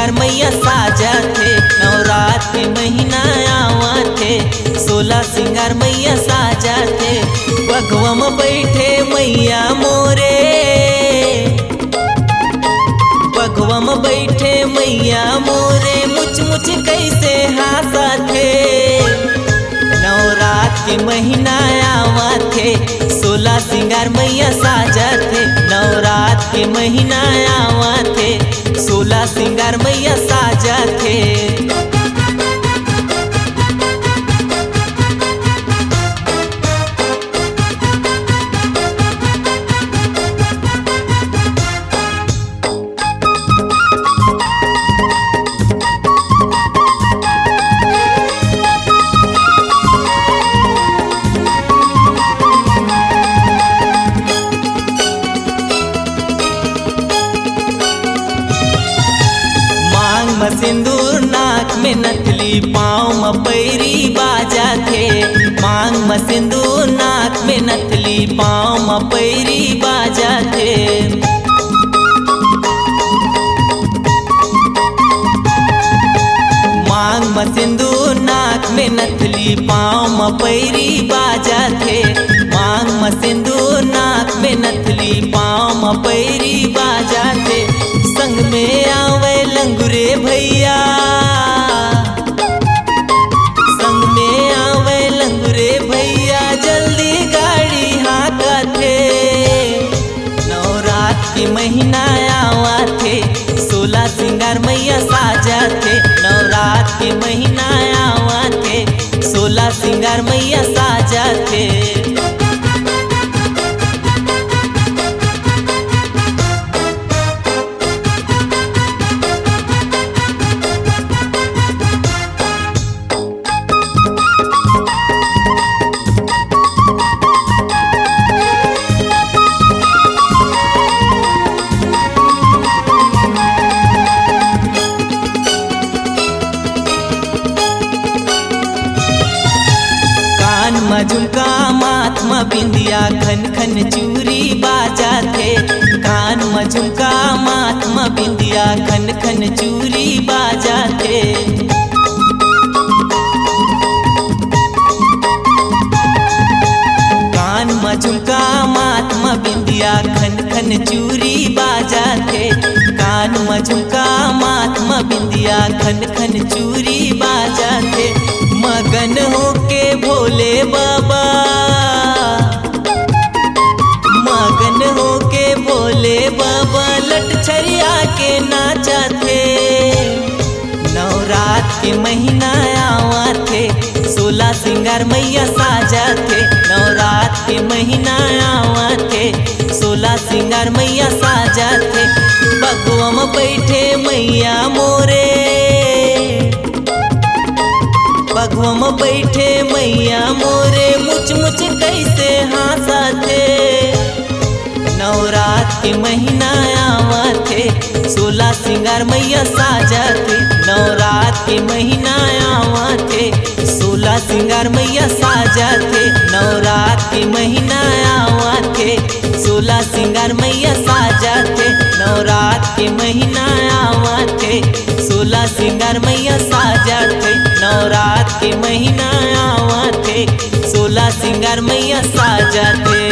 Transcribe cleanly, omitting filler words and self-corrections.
सिंगार मैया साजा थे। नवरात के महीना आवा थे, 16 सिंगार मैया साजा थे। बघवा में बैठे मैया मोरे, बघवा में बैठे मैया मोरे, मुच मुच कैसे हंसा थे। नवरात के महीना आवा थे, 16 सिंगार मैया साजा थे। नवरात के महीना आवा थे, 16 सिंगार मैया साजा थे। सिंदूर नाक में नथली, पाँव में पैरी बाजा थे। मांग में सिंदूर नाक में नथली, पाँव में पैरी बाजा थे। मांग में सिंदूर नाक में नथली, पाँव में पैरी बाजा थे। मांग में सिंदूर नाक में नथली, पाँव में पैरी बाजा थे। संग में आवे लंगुरे भैया, संग में आवे लंगुरे भैया, जल्दी गाड़ी हाँका थे। नवरात के महीना आवा थे, 16 सिंगार मैया साजा थे। नवरात के महीना आवा थे, 16 सिंगार मैया साजा थे। झुमका माथ में बिंदिया, खन खन चूरी बाजा थे। कान में झुमका माथ में बिंदिया, खन खन चूरी बाजा थे। कान में झुमका माथ में बिंदिया, खन खन चूरी बाजा थे। कान में झुमका माथ में बिंदिया, खन खन चूरी बाजा थे। मगन होके भोले बाबा, मगन होके भोले बाबा, लट छरिया के नाचा थे। नवरात के महीना आवा थे, 16 सिंगार मैया साजा थे। नवरात के महीना आवा थे, 16 सिंगार मैया साजा थे। बघवा में बैठे मैया मोरे, बघवा में बैठे मैया मोरे, मुच मुच कैसे हंसा थे। नवरात के महीना आवा थे, 16 सिंगार मैया साजा थे। नवरात के महीना आवा थे, 16 सिंगार मैया साजा थे। नवरात के महीना आवा थे, 16 सिंगार मैया साजा थे। नवरात के महीना आवा थे, 16 सिंगार मैया साजा थे। नवरात के महीना आवा थे, 16 सिंगार मैया साजा थे।